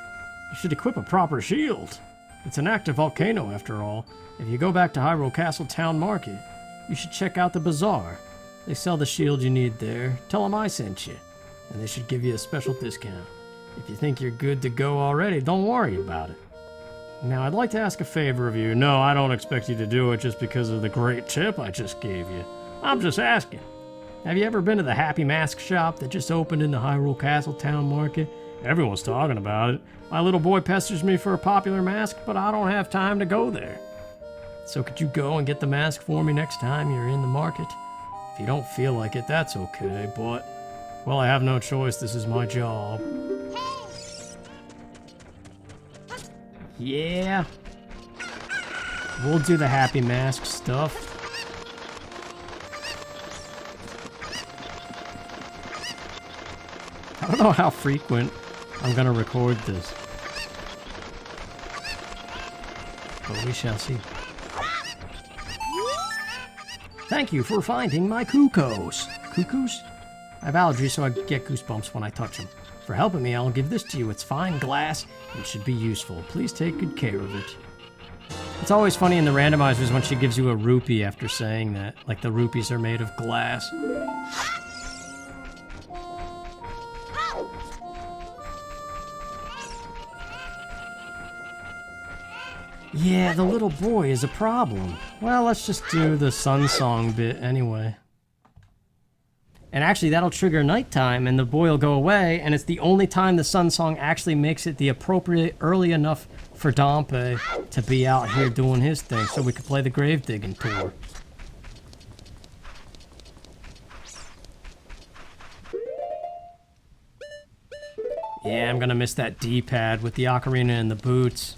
you should equip a proper shield. It's an active volcano, after all. If you go back to Hyrule Castle Town Market, you should check out the bazaar. They sell the shield you need there. Tell them I sent you, and they should give you a special discount. If you think you're good to go already, don't worry about it. Now, I'd like to ask a favor of you. No, I don't expect you to do it just because of the great tip I just gave you. I'm just asking. Have you ever been to the Happy Mask shop that just opened in the Hyrule Castle Town Market? Everyone's talking about it. My little boy pesters me for a popular mask, but I don't have time to go there. So could you go and get the mask for me next time you're in the market? If you don't feel like it, that's okay, but... well, I have no choice. This is my job. Yeah. We'll do the Happy Mask stuff. I don't know how frequent I'm gonna record this, but we shall see. Thank you for finding my cuckoos. Cuckoos? I have allergies, so I get goosebumps when I touch them. For helping me, I'll give this to you. It's fine glass and should be useful. Please take good care of it. It's always funny in the randomizers when she gives you a rupee after saying that, like the rupees are made of glass. Yeah, the little boy is a problem. Well, let's just do the sun song bit anyway. And actually, that'll trigger nighttime, and the boy will go away, and it's the only time the sun song actually makes it the appropriate early enough for Dompe to be out here doing his thing, so we could play the grave digging tour. Yeah, I'm gonna miss that D-pad with the ocarina and the boots.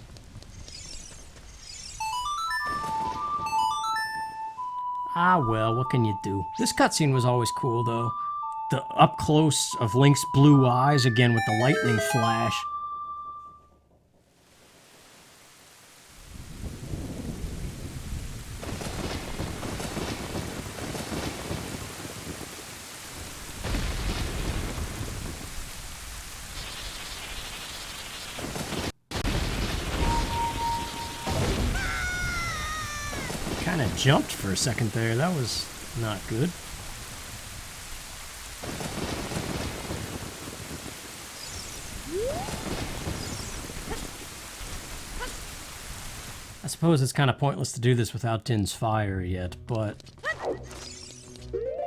Ah, well, what can you do? This cutscene was always cool, though. The up-close of Link's blue eyes, again with the lightning flash. Kind of jumped for a second there. That was not good. I suppose it's kind of pointless to do this without Din's fire yet, but...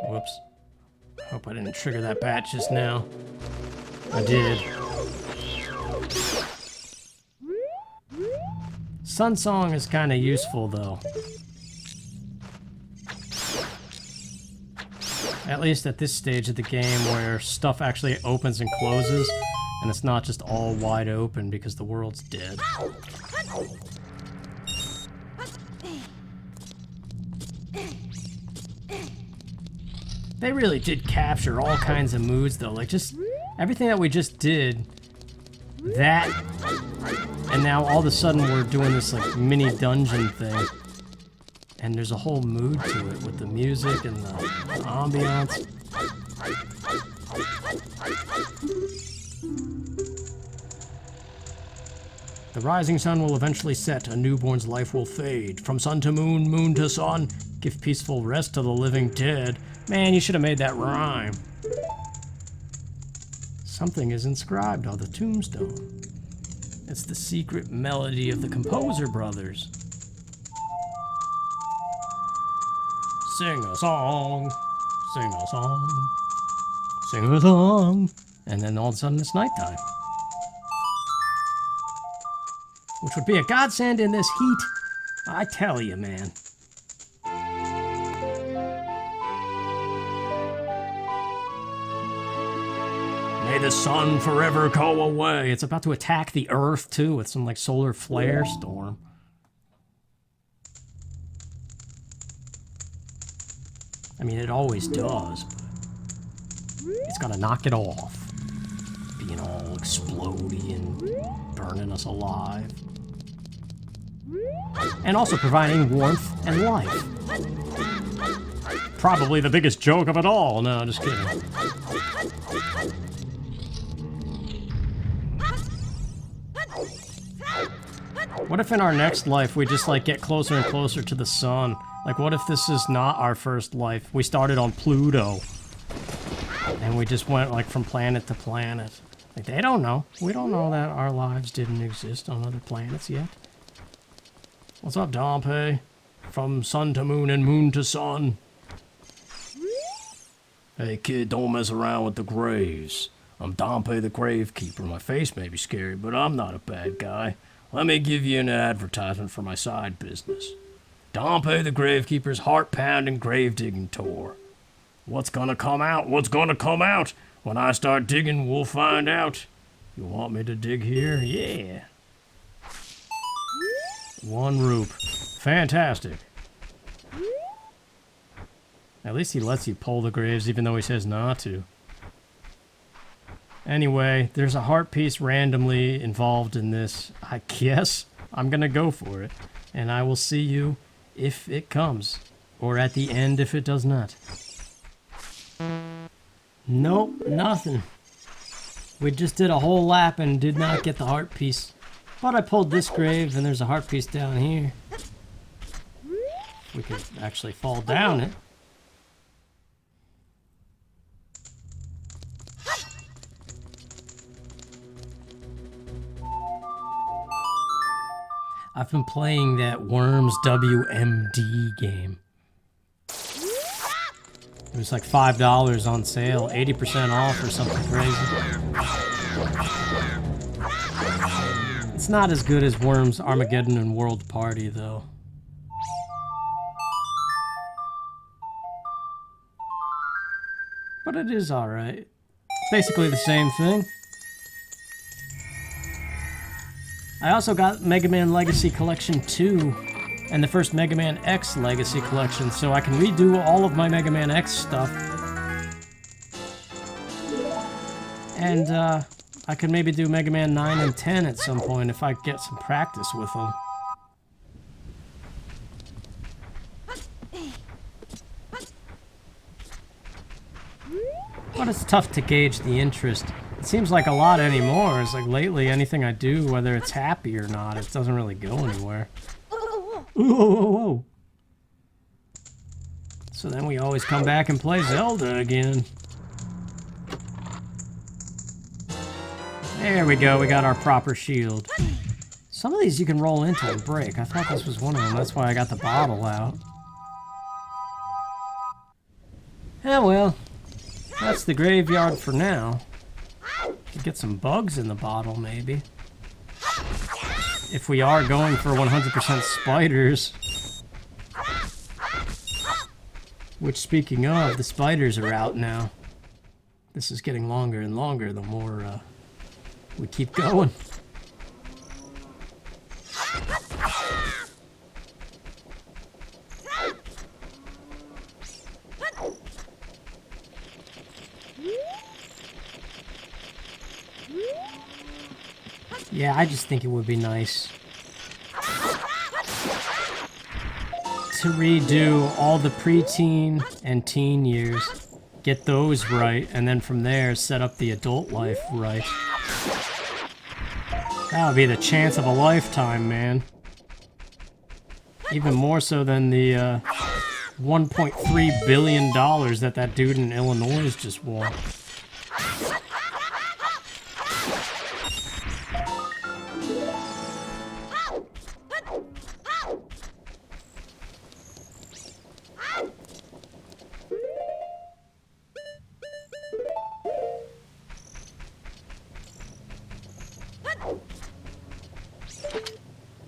whoops. Hope I didn't trigger that bat just now. I did. Sun Song is kind of useful, though. At least at this stage of the game where stuff actually opens and closes, and it's not just all wide open because the world's dead. They really did capture all kinds of moods, though. Like, just everything that we just did, that, and now all of a sudden we're doing this, like, mini dungeon thing. And there's a whole mood to it with the music and the ambiance. The rising sun will eventually set, a newborn's life will fade. From sun to moon, moon to sun, give peaceful rest to the living dead. Man, you should have made that rhyme. Something is inscribed on the tombstone. It's the secret melody of the Composer Brothers. Sing a song, sing a song, sing a song. And then all of a sudden it's nighttime. Which would be a godsend in this heat. I tell you, man. May the sun forever go away. It's about to attack the Earth, too, with some, like, solar flare storm. I mean, it always does, but it's gonna knock it off. Being all explodey and burning us alive. And also providing warmth and life. Probably the biggest joke of it all. No, just kidding. What if in our next life we just like get closer and closer to the sun? Like what if this is not our first life? We started on Pluto. And we just went like from planet to planet. Like they don't know. We don't know that our lives didn't exist on other planets yet. What's up, Dompe? From sun to moon and moon to sun. Hey kid, don't mess around with the graves. I'm Dompe the Gravekeeper. My face may be scary, but I'm not a bad guy. Let me give you an advertisement for my side business. Dompe the Gravekeeper's heart-pounding grave-digging tour. What's gonna come out? What's gonna come out? When I start digging, we'll find out. You want me to dig here? Yeah. 1 roop. Fantastic. At least he lets you pull the graves even though he says not to. Anyway, there's a heart piece randomly involved in this. I guess I'm gonna go for it. And I will see you if it comes. Or at the end if it does not. Nope, nothing. We just did a whole lap and did not get the heart piece. But I pulled this grave and there's a heart piece down here. We could actually fall down it. I've been playing that Worms WMD game. It was like $5 on sale, 80% off or something crazy. It's not as good as Worms Armageddon and World Party, though. But it is alright. Basically the same thing. I also got Mega Man Legacy Collection 2 and the first Mega Man X Legacy Collection, so I can redo all of my Mega Man X stuff. And I could maybe do Mega Man 9 and 10 at some point if I get some practice with them. But it's tough to gauge the interest. It seems like a lot anymore. It's like lately anything I do, whether it's happy or not, it doesn't really go anywhere. Whoa, whoa, whoa. So then we always come back and play Zelda again. There we go, we got our proper shield. Some of these you can roll into and break. I thought this was one of them, that's why I got the bottle out. Oh well, that's the graveyard for now. Could get some bugs in the bottle, maybe. If we are going for 100% spiders. Which, speaking of, the spiders are out now. This is getting longer and longer the more we keep going. Yeah, I just think it would be nice to redo all the preteen and teen years, get those right, and then from there set up the adult life right. That would be the chance of a lifetime, man. Even more so than the $1.3 billion that dude in Illinois just won.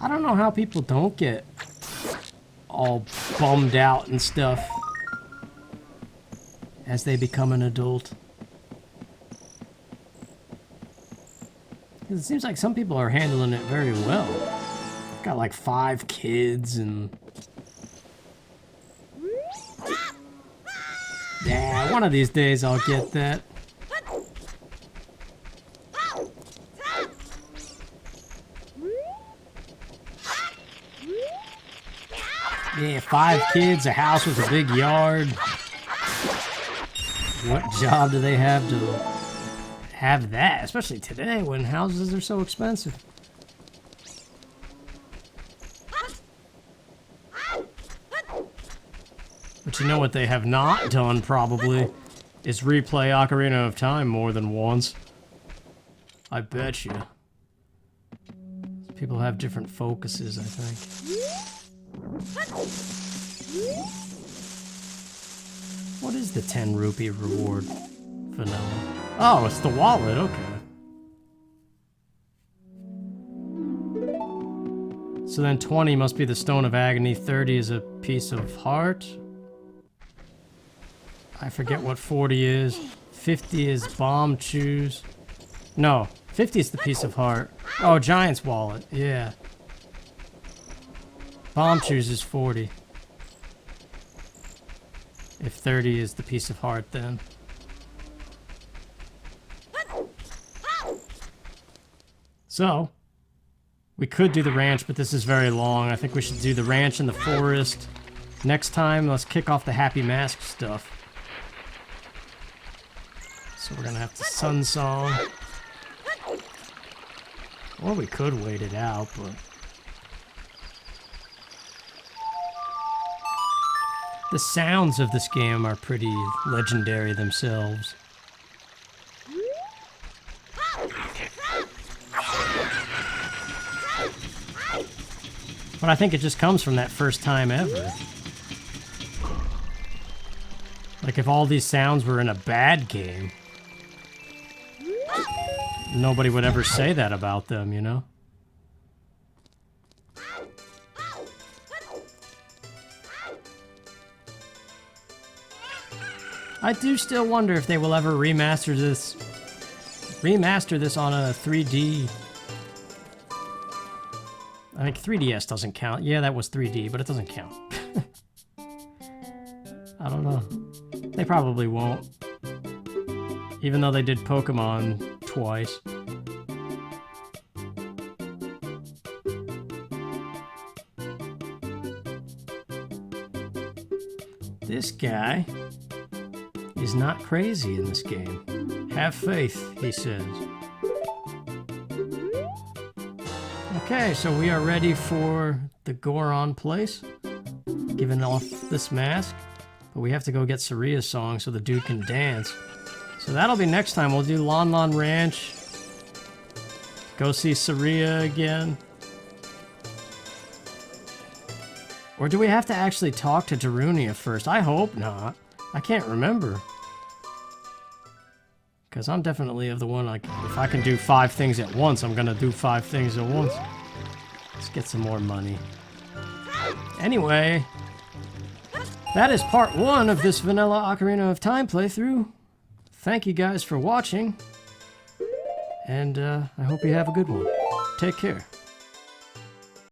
I don't know how people don't get all bummed out and stuff as they become an adult. It seems like some people are handling it very well. Got like 5 kids and... Yeah, one of these days I'll get that. Yeah, 5 kids, a house with a big yard. What job do they have to have that? Especially today when houses are so expensive. But you know what they have not done, probably, is replay Ocarina of Time more than once. I bet you. People have different focuses, I think. What is the 10 rupee reward, Vanilla? Oh, it's the wallet, okay. So then 20 must be the Stone of Agony, 30 is a piece of heart. I forget what 40 is. 50 is bomb choose. No, 50 is the piece of heart. Oh, Giant's wallet, yeah. Bomb choose is 40. If 30 is the piece of heart, then. So, we could do the ranch, but this is very long. I think we should do the ranch and the forest. Next time, let's kick off the Happy Mask stuff. So we're gonna have to Sun Song. Or we could wait it out, but... The sounds of this game are pretty legendary themselves. But I think it just comes from that first time ever. Like if all these sounds were in a bad game, nobody would ever say that about them, you know? I do still wonder if they will ever remaster this on a 3D. I think 3DS doesn't count. Yeah, that was 3D, but it doesn't count. I don't know. They probably won't. Even though they did Pokemon twice. This guy is not crazy in this game. Have faith, he says. Okay, so we are ready for the Goron place. Giving off this mask. But we have to go get Saria's song so the dude can dance. So that'll be next time. We'll do Lon Lon Ranch. Go see Saria again. Or do we have to actually talk to Darunia first? I hope not. I can't remember. Because I'm definitely of the one, like, if I can do 5 things at once, I'm gonna do 5 things at once. Let's get some more money. Anyway, that is part 1 of this Vanilla Ocarina of Time playthrough. Thank you guys for watching. And I hope you have a good one. Take care.